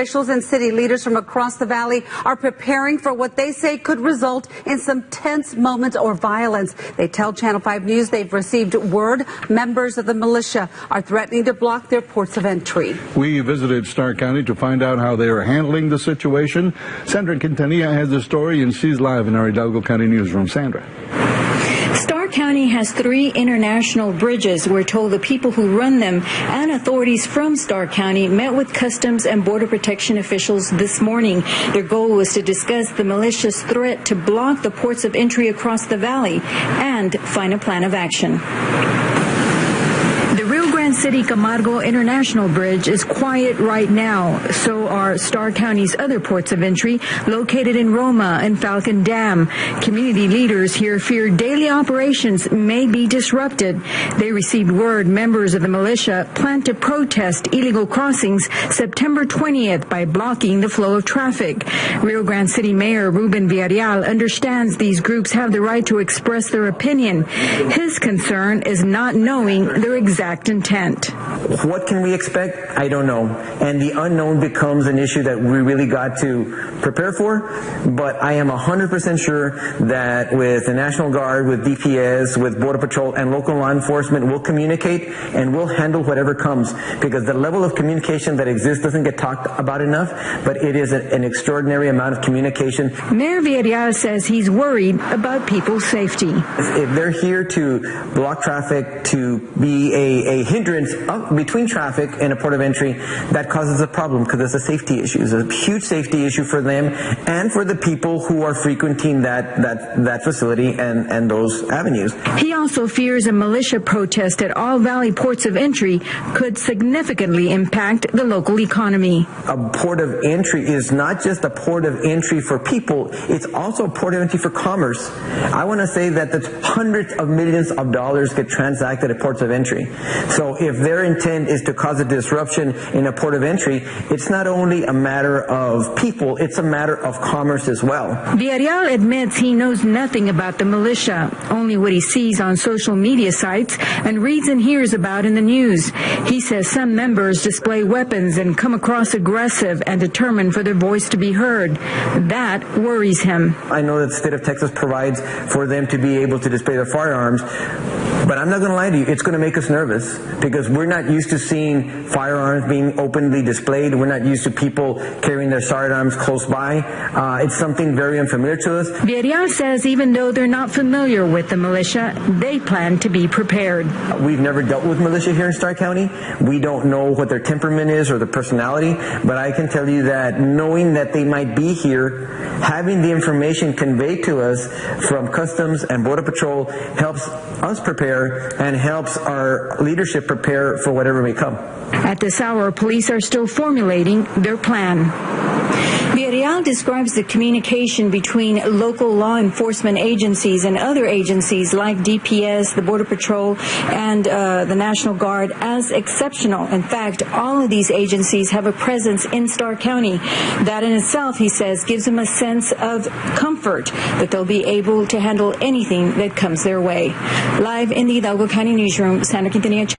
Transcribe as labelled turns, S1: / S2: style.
S1: Officials and city leaders from across the valley are preparing for what they say could result in some tense moments or violence. They tell Channel 5 News they've received word members of the militia are threatening to block their ports of entry.
S2: We visited Starr County to find out how they are handling the situation. Sandra Quintanilla has the story, and she's live in our Hidalgo County newsroom. Sandra.
S3: Starr County has 3 international bridges. We're told the people who run them and authorities from Starr County met with Customs and Border Protection officials this morning. Their goal was to discuss the militia's threat to block the ports of entry across the valley and find a plan of action. The Rio Grande City Camargo International Bridge is quiet right now. So are Starr County's other ports of entry located in Roma and Falcon Dam. Community leaders here fear daily operations may be disrupted. They received word members of the militia plan to protest illegal crossings September 20th by blocking the flow of traffic. Rio Grande City Mayor Ruben Villarreal understands these groups have the right to express their opinion. His concern is not knowing their exact intent.
S4: What can we expect? I don't know. And the unknown becomes an issue that we really got to prepare for. But I am 100% sure that with the National Guard, with DPS, with Border Patrol, and local law enforcement, we'll communicate and we'll handle whatever comes. Because the level of communication that exists doesn't get talked about enough, but it is an extraordinary amount of communication.
S3: Mayor Villarreal says he's worried about people's safety.
S4: If they're here to block traffic, to be a hindrance between traffic and a port of entry, that causes a problem because it's a safety issue. It's a huge safety issue for them and for the people who are frequenting that facility and those avenues.
S3: He also fears a militia protest at all valley ports of entry could significantly impact the local economy.
S4: A port of entry is not just a port of entry for people, it's also a port of entry for commerce. I want to say that hundreds of millions of dollars get transacted at ports of entry. So if their intent is to cause a disruption in a port of entry, it's not only a matter of people, it's a matter of commerce as well.
S3: Villarreal admits he knows nothing about the militia, only what he sees on social media sites and reads and hears about in the news. He says some members display weapons and come across aggressive and determined for their voice to be heard. That worries him.
S4: I know that the state of Texas provides for them to be able to display their firearms, but I'm not going to lie to you, it's going to make us nervous because we're not used to seeing firearms being openly displayed. We're not used to people carrying their sidearms close by. It's something very unfamiliar to us.
S3: Villarreal says even though they're not familiar with the militia, they plan to be prepared.
S4: We've never dealt with militia here in Starr County. We don't know what their temperament is or their personality, but I can tell you that knowing that they might be here, having the information conveyed to us from Customs and Border Patrol helps us prepare and helps our leadership prepare for whatever may come.
S3: At this hour, police are still formulating their plan. Villarreal describes the communication between local law enforcement agencies and other agencies like DPS, the Border Patrol, and the National Guard as exceptional. In fact, all of these agencies have a presence in Starr County. That in itself, he says, gives them a sense of comfort that they'll be able to handle anything that comes their way. Live in the Hidalgo County newsroom, Sandra Quintanilla.